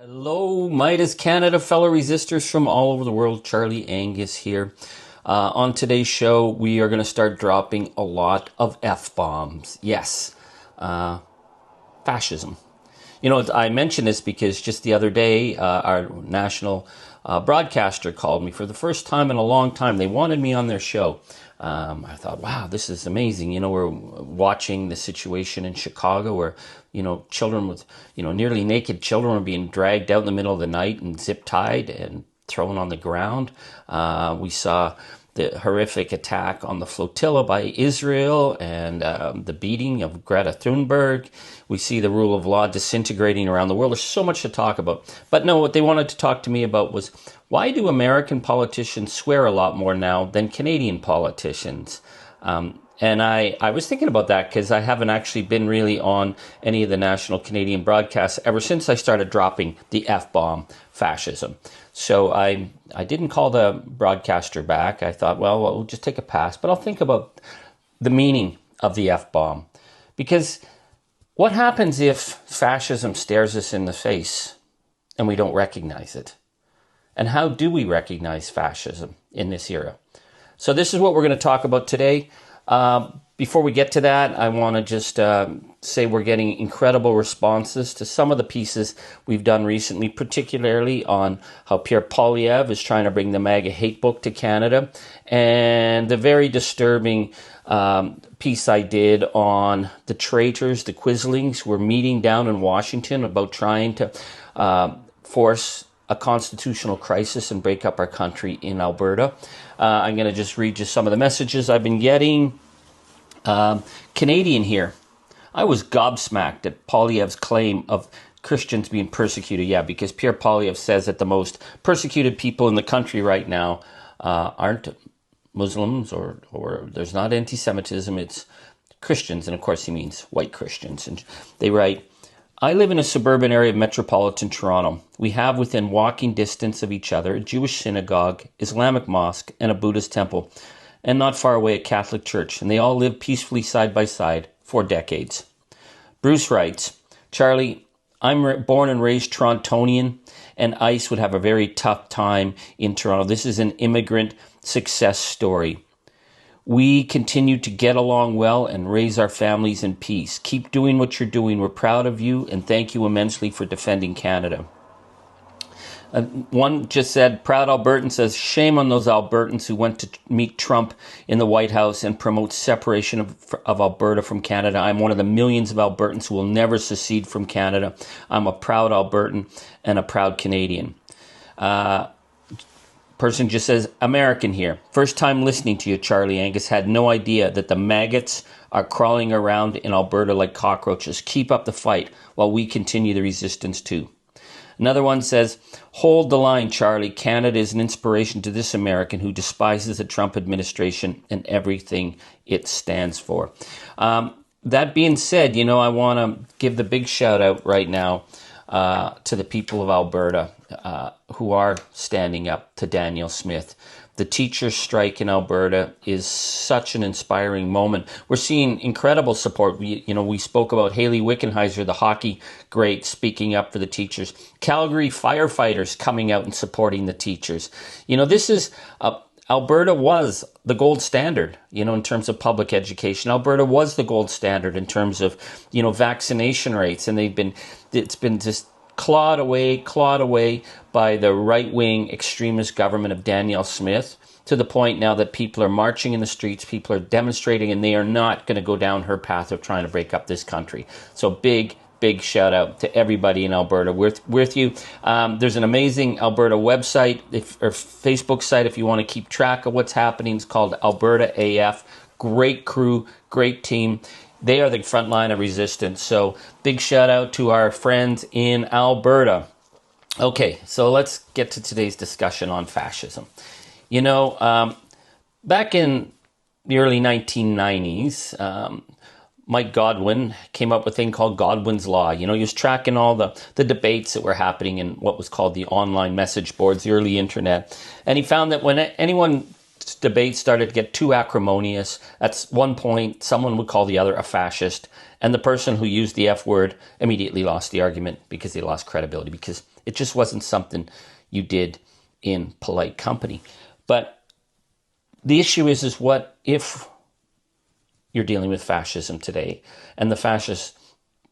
Hello, Midas Canada, fellow resistors from all over the world. Charlie Angus here. On today's show, we are going to start dropping a lot of F-bombs. Yes, fascism. You know, I mention this because just the other day, our national broadcaster called me for the first time in a long time. They wanted me on their show. I thought, wow, this is amazing. You know, we're watching the situation in Chicago where, you know, children with, nearly naked children are being dragged out in the middle of the night and zip-tied and thrown on the ground. We saw the horrific attack on the flotilla by Israel and the beating of Greta Thunberg. We see the rule of law disintegrating around the world. There's so much to talk about. But no, what they wanted to talk to me about was, why do American politicians swear a lot more now than Canadian politicians? And I was thinking about that because I haven't actually been really on any of the national Canadian broadcasts ever since I started dropping the F-bomb, fascism. So I didn't call the broadcaster back. I thought, well, we'll just take a pass. But I'll think about the meaning of the F-bomb. Because what happens if fascism stares us in the face and we don't recognize it? And how do we recognize fascism in this era? So this is what we're going to talk about today. Before we get to that, I want to just say we're getting incredible responses to some of the pieces we've done recently, particularly on how Pierre Poilievre is trying to bring the MAGA hate book to Canada, and the very disturbing piece I did on the traitors, the Quislings, who were meeting down in Washington about trying to force a constitutional crisis and break up our country in Alberta. I'm going to just read you some of the messages I've been getting. Canadian here. I was gobsmacked at Poilievre's claim of Christians being persecuted. Yeah, because Pierre Poilievre says that the most persecuted people in the country right now aren't Muslims or there's not anti-Semitism, it's Christians. And of course he means white Christians. And they write, I live in a suburban area of metropolitan Toronto. We have within walking distance of each other a Jewish synagogue, Islamic mosque, and a Buddhist temple, and not far away a Catholic church, and they all live peacefully side by side for decades. Bruce writes, Charlie, I'm born and raised Torontonian, and ICE would have a very tough time in Toronto. This is an immigrant success story. We continue to get along well and raise our families in peace. Keep doing what you're doing. We're proud of you, and thank you immensely for defending Canada. One just said, proud Albertan says, shame on those Albertans who went to meet Trump in the White House and promote separation of Alberta from Canada. I'm one of the millions of Albertans who will never secede from Canada. I'm a proud Albertan and a proud Canadian. Person just says, American here. First time listening to you, Charlie Angus. Had no idea that the maggots are crawling around in Alberta like cockroaches. Keep up the fight while we continue the resistance too. Another one says, hold the line, Charlie. Canada is an inspiration to this American who despises the Trump administration and everything it stands for. That being said, I want to give the big shout out right now to the people of Alberta who are standing up to Daniel Smith. The teachers' strike in Alberta is such an inspiring moment. We're seeing incredible support. We spoke about Haley Wickenheiser, the hockey great, speaking up for the teachers. Calgary firefighters coming out and supporting the teachers. This is Alberta was the gold standard, in terms of public education. Alberta was the gold standard in terms of, vaccination rates, and it's been just clawed away by the right-wing extremist government of Daniel Smith, to the point now that people are marching in the streets, people are demonstrating, and they are not going to go down her path of trying to break up this country. So big shout out to everybody in Alberta with you. There's an amazing Alberta website or Facebook site if you want to keep track of what's happening. It's called Alberta AF. Great crew, great team. They are the front line of resistance. So big shout out to our friends in Alberta. Okay, so let's get to today's discussion on fascism. Back in the early 1990s, Mike Godwin came up with a thing called Godwin's Law. He was tracking all the debates that were happening in what was called the online message boards, the early internet. And he found that when anyone debate started to get too acrimonious, at one point someone would call the other a fascist, and the person who used the F word immediately lost the argument because they lost credibility, because It just wasn't something you did in polite company. But the issue is what if you're dealing with fascism today, and the fascist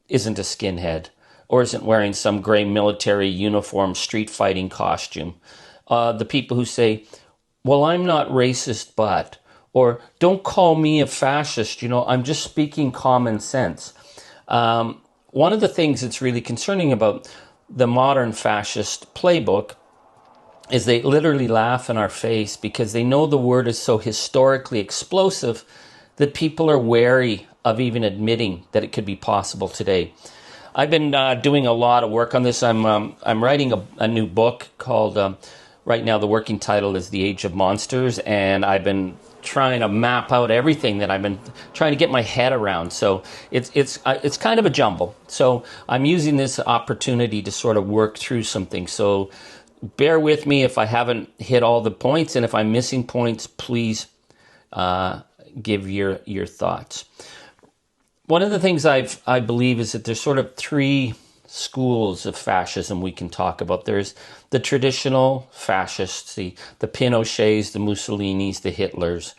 isn't a skinhead or isn't wearing some gray military uniform street fighting costume? The people who say, well, I'm not racist, but, or don't call me a fascist, I'm just speaking common sense. One of the things that's really concerning about the modern fascist playbook is they literally laugh in our face because they know the word is so historically explosive that people are wary of even admitting that it could be possible today. I've been doing a lot of work on this. I'm writing a new book called, right now the working title is The Age of Monsters, and I've been trying to map out everything that I've been trying to get my head around. So it's kind of a jumble. So I'm using this opportunity to sort of work through something. So bear with me if I haven't hit all the points, and if I'm missing points, please give your thoughts. One of the things I believe is that there's sort of three schools of fascism we can talk about. There's the traditional fascists, the Pinochets, the Mussolinis, the Hitlers.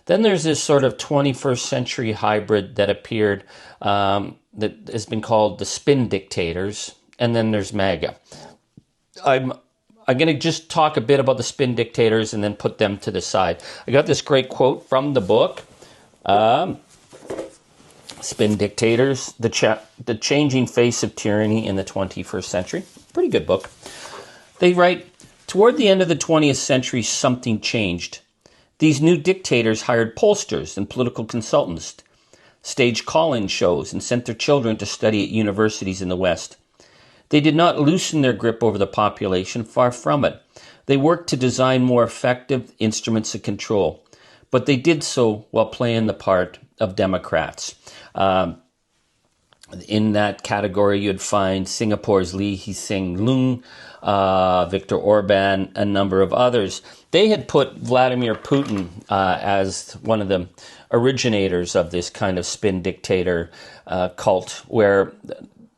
Then there's this sort of 21st century hybrid that appeared that has been called the spin dictators, and then there's MAGA. I'm going to just talk a bit about the spin dictators and then put them to the side. I got this great quote from the book, Spin Dictators, the Changing Face of Tyranny in the 21st Century. Pretty good book. They write, toward the end of the 20th century, something changed. These new dictators hired pollsters and political consultants, staged call-in shows, and sent their children to study at universities in the West. They did not loosen their grip over the population, far from it. They worked to design more effective instruments of control, but they did so while playing the part of Democrats. In that category, you'd find Singapore's Lee Hsien Loong, Viktor Orban, a number of others. They had put Vladimir Putin as one of the originators of this kind of spin dictator cult, where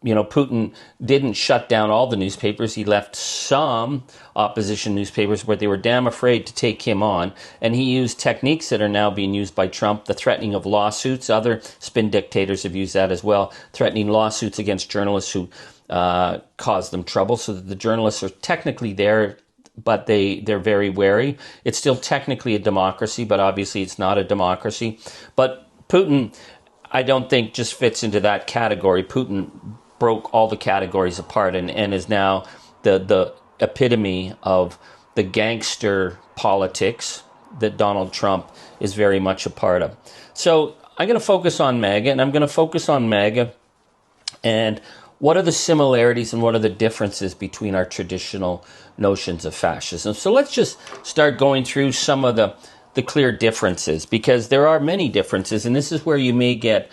Putin didn't shut down all the newspapers. He left some opposition newspapers where they were damn afraid to take him on. And he used techniques that are now being used by Trump, the threatening of lawsuits. Other spin dictators have used that as well, threatening lawsuits against journalists who cause them trouble, so that the journalists are technically there, but they're very wary. It's still technically a democracy, but obviously it's not a democracy. But Putin, I don't think, just fits into that category. Putin broke all the categories apart and is now the epitome of the gangster politics that Donald Trump is very much a part of. So I'm going to focus on MAGA, and I'm going to focus on MAGA and what are the similarities and what are the differences between our traditional notions of fascism. So let's just start going through some of the clear differences, because there are many differences, and this is where you may get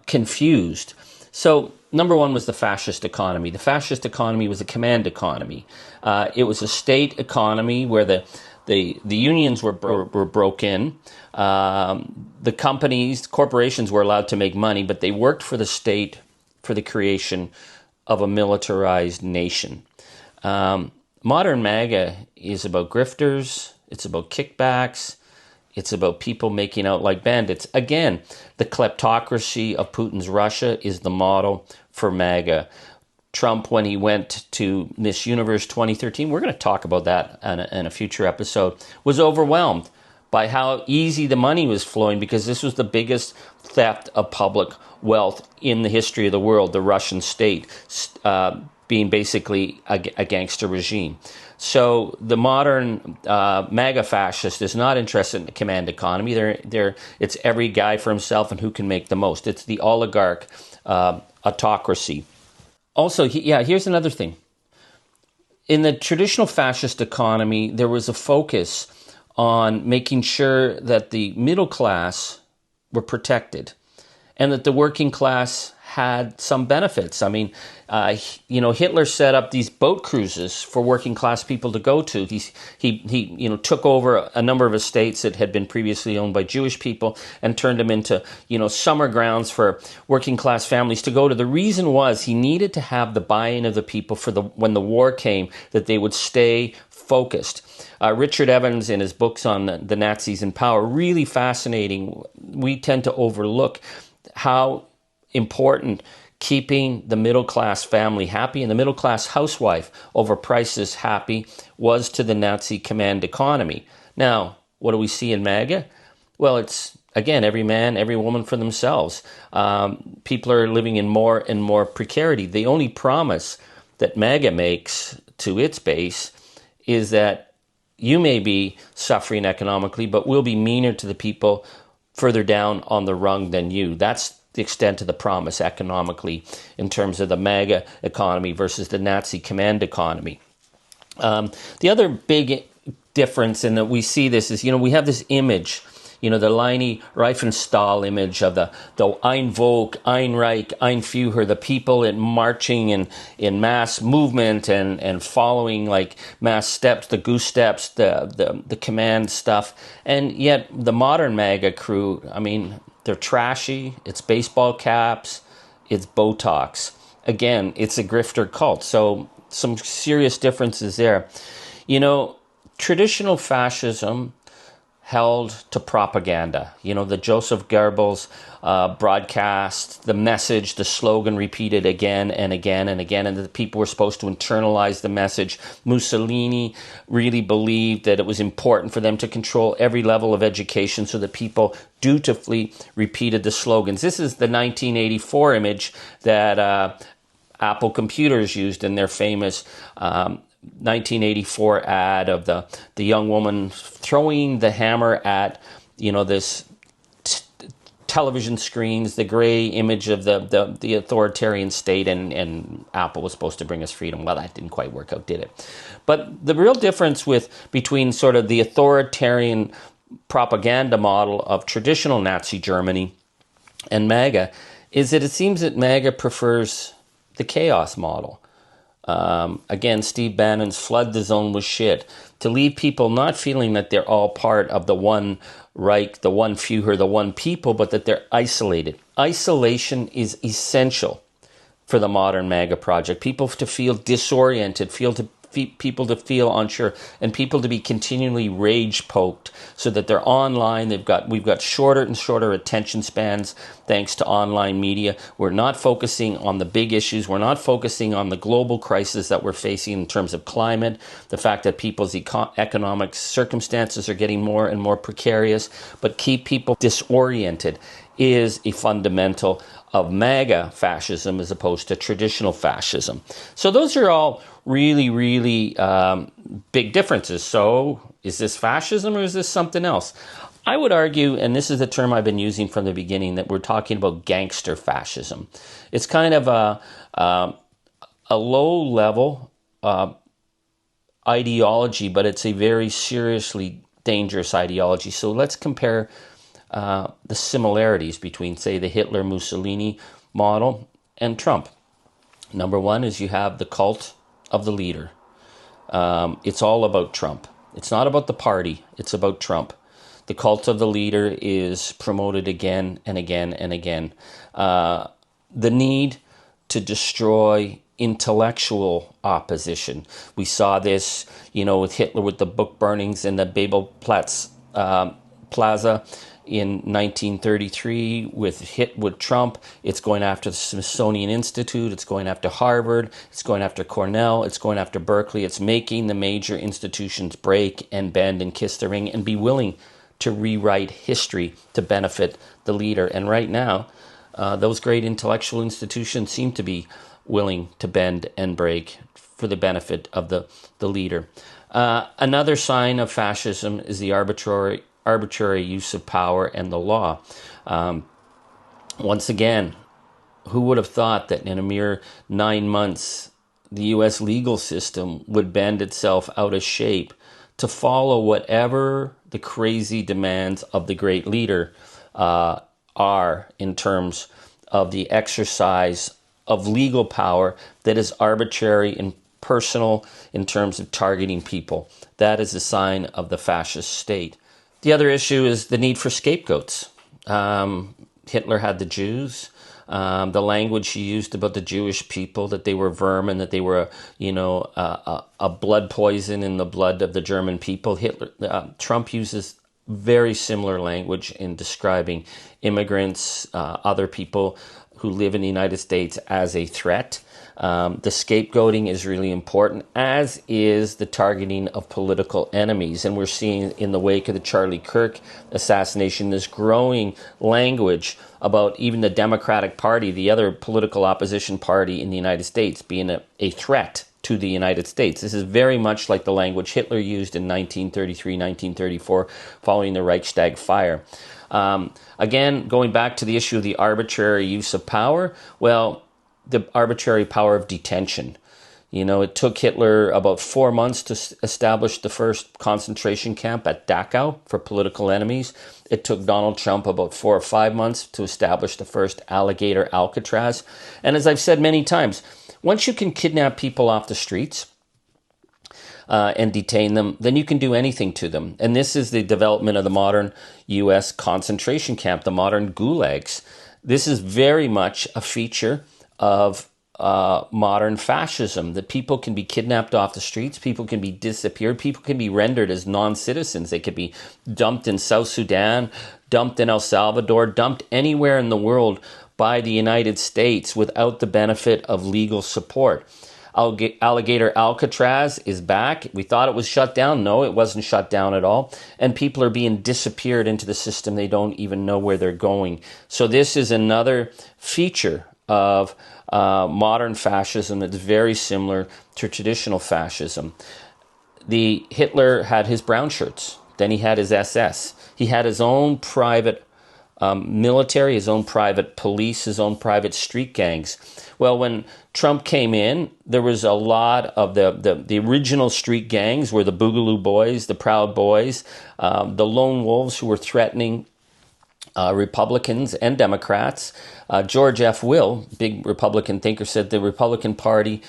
confused. So number one was the fascist economy. The fascist economy was a command economy. It was a state economy where the unions were broken. The corporations were allowed to make money, but they worked for the state for the creation of a militarized nation. Modern MAGA is about grifters. It's about kickbacks. It's about people making out like bandits. Again, the kleptocracy of Putin's Russia is the model for MAGA. Trump, when he went to Miss Universe 2013, we're going to talk about that in a future episode, was overwhelmed by how easy the money was flowing, because this was the biggest theft of public wealth in the history of the world, the Russian state being basically a gangster regime. So the modern MAGA fascist is not interested in the command economy. It's every guy for himself and who can make the most. It's the oligarch autocracy. Also, here's another thing. In the traditional fascist economy, there was a focus on making sure that the middle class were protected and that the working class had some benefits. I mean, Hitler set up these boat cruises for working class people to go to. He took over a number of estates that had been previously owned by Jewish people and turned them into, summer grounds for working class families to go to. The reason was he needed to have the buy-in of the people when the war came, that they would stay focused. Richard Evans, in his books on the Nazis in power, really fascinating. We tend to overlook how important keeping the middle-class family happy and the middle-class housewife over prices happy was to the Nazi command economy. Now, what do we see in MAGA? Well, it's, again, every man, every woman for themselves. People are living in more and more precarity. The only promise that MAGA makes to its base is that you may be suffering economically, but we'll be meaner to the people further down on the rung than you. That's the extent of the promise economically in terms of the MAGA economy versus the Nazi command economy. The other big difference in that we see this is, we have this image, the Leni Riefenstahl image of the Ein Volk, Ein Reich, Ein Führer, the people marching in mass movement and following like mass steps, the goose steps, the command stuff. And yet the modern MAGA crew, I mean, they're trashy, it's baseball caps, it's Botox. Again, it's a grifter cult. So some serious differences there. Traditional fascism held to propaganda. The Joseph Goebbels broadcast, the message, the slogan repeated again and again and again, and the people were supposed to internalize the message. Mussolini really believed that it was important for them to control every level of education so that people dutifully repeated the slogans. This is the 1984 image that Apple Computers used in their famous 1984 ad of the young woman throwing the hammer at this television screens, the gray image of the authoritarian state, and Apple was supposed to bring us freedom. Well, that didn't quite work out, did it? But the real difference between sort of the authoritarian propaganda model of traditional Nazi Germany and MAGA is that it seems that MAGA prefers the chaos model. Again, Steve Bannon's flood the zone with shit, to leave people not feeling that they're all part of the one Reich, the one Führer, the one people, but that they're isolated. Isolation is essential for the modern MAGA project. People to feel disoriented, people to feel unsure, and people to be continually rage poked so that they're online. We've got shorter and shorter attention spans thanks to online media. We're not focusing on the big issues. We're not focusing on the global crisis that we're facing in terms of climate, the fact that people's economic circumstances are getting more and more precarious, but keep people disoriented is a fundamental of MAGA fascism as opposed to traditional fascism. So those are all really, really big differences. So is this fascism or is this something else? I would argue, and this is the term I've been using from the beginning, that we're talking about gangster fascism. It's kind of a low-level ideology, but it's a very seriously dangerous ideology. So let's compare the similarities between, say, the Hitler-Mussolini model and Trump. Number one is you have the cult of the leader. It's all about Trump. It's not about the party. It's about Trump. The cult of the leader is promoted again and again and again. The need to destroy intellectual opposition. We saw this, with Hitler with the book burnings in the Babelplatz Plaza in 1933. With Trump, it's going after the Smithsonian Institute, it's going after Harvard, it's going after Cornell, it's going after Berkeley. It's making the major institutions break and bend and kiss the ring and be willing to rewrite history to benefit the leader. And right now, those great intellectual institutions seem to be willing to bend and break for the benefit of the leader. Another sign of fascism is the arbitrary use of power and the law. Once again, who would have thought that in a mere 9 months, the U.S. legal system would bend itself out of shape to follow whatever the crazy demands of the great leader are in terms of the exercise of legal power that is arbitrary and personal in terms of targeting people. That is a sign of the fascist state. The other issue is the need for scapegoats. Hitler had the Jews. The language he used about the Jewish people, that they were vermin, that they were, a blood poison in the blood of the German people. Trump uses very similar language in describing immigrants, other people who live in the United States as a threat. The scapegoating is really important, as is the targeting of political enemies. And we're seeing in the wake of the Charlie Kirk assassination this growing language about even the Democratic Party, the other political opposition party in the United States, being a threat to the United States. This is very much like the language Hitler used in 1933, 1934, following the Reichstag fire. Again, going back to the issue of the arbitrary use of power, well, the arbitrary power of detention. It took Hitler about 4 months to establish the first concentration camp at Dachau for political enemies. It took Donald Trump about 4 or 5 months to establish the first alligator Alcatraz. And as I've said many times, once you can kidnap people off the streets and detain them, then you can do anything to them. And this is the development of the modern U.S. concentration camp, the modern gulags. This is very much a feature of modern fascism, that people can be kidnapped off the streets, people can be disappeared, people can be rendered as non-citizens. They could be dumped in South Sudan, dumped in El Salvador, dumped anywhere in the world by the United States without the benefit of legal support. Alligator Alcatraz is back. We thought it was shut down. No, it wasn't shut down at all. And people are being disappeared into the system. They don't even know where they're going. So this is another feature of modern fascism that's very similar to traditional fascism. Hitler had his brown shirts. Then he had his SS. He had his own private military, his own private police, his own private street gangs. Well, when Trump came in, there was a lot of the original street gangs were the Boogaloo Boys, the Proud Boys, the lone wolves who were threatening Republicans and Democrats. George F. Will, big Republican thinker, said the Republican Party,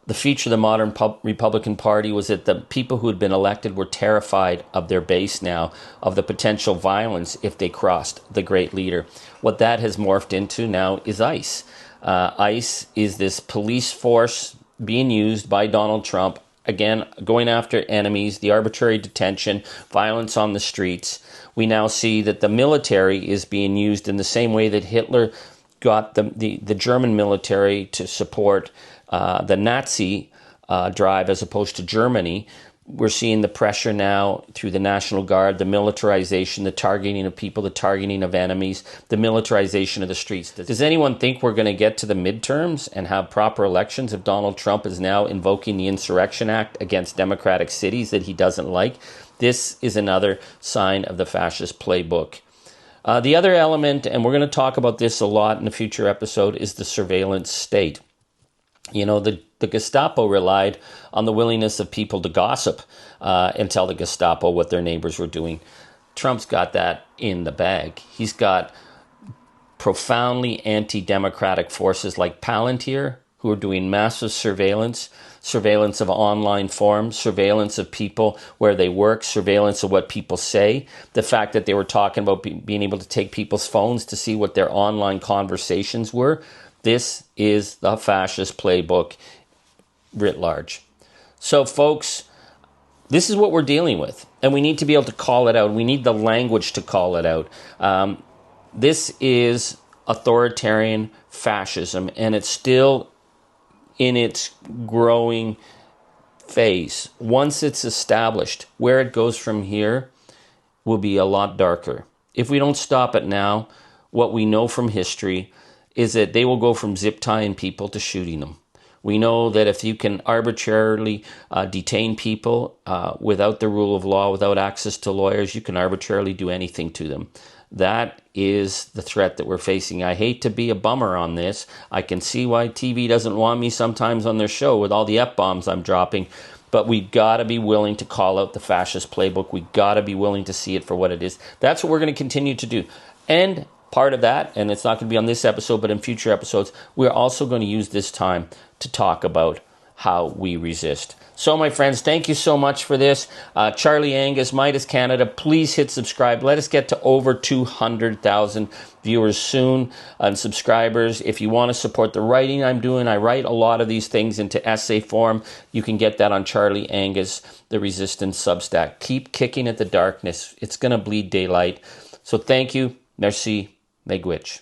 the feature of the modern Republican Party was that the people who had been elected were terrified of their base now, of the potential violence if they crossed the great leader. What that has morphed into now is ICE. ICE is this police force being used by Donald Trump, again, going after enemies, the arbitrary detention, violence on the streets. We now see that the military is being used in the same way that Hitler got the German military to support the Nazi drive as opposed to Germany. We're seeing the pressure now through the National Guard, the militarization, the targeting of people, the targeting of enemies, the militarization of the streets. Does anyone think we're going to get to the midterms and have proper elections if Donald Trump is now invoking the Insurrection Act against democratic cities that he doesn't like? This is another sign of the fascist playbook. The other element, and we're going to talk about this a lot in a future episode, is the surveillance state. The Gestapo relied on the willingness of people to gossip and tell the Gestapo what their neighbors were doing. Trump's got that in the bag. He's got profoundly anti-democratic forces like Palantir, who are doing massive surveillance of online forums, surveillance of people where they work, surveillance of what people say. The fact that they were talking about being able to take people's phones to see what their online conversations were. This is the fascist playbook writ large. So, folks, this is what we're dealing with, and we need to be able to call it out. We need the language to call it out. This is authoritarian fascism, and it's still in its growing phase. Once it's established, where it goes from here will be a lot darker. If we don't stop it now, what we know from history is that they will go from zip tying people to shooting them. We know that if you can arbitrarily detain people without the rule of law, without access to lawyers, you can arbitrarily do anything to them. That is the threat that we're facing. I hate to be a bummer on this. I can see why TV doesn't want me sometimes on their show with all the F-bombs I'm dropping. But we got to be willing to call out the fascist playbook. We got to be willing to see it for what it is. That's what we're going to continue to do. And part of that, and it's not going to be on this episode, but in future episodes, we're also going to use this time to talk about how we resist. So, my friends, thank you so much for this. Charlie Angus, Midas Canada, please hit subscribe. Let us get to over 200,000 viewers soon and subscribers. If you want to support the writing I'm doing, I write a lot of these things into essay form. You can get that on Charlie Angus, the Resistance Substack. Keep kicking at the darkness. It's going to bleed daylight. So thank you. Merci. Megwitch.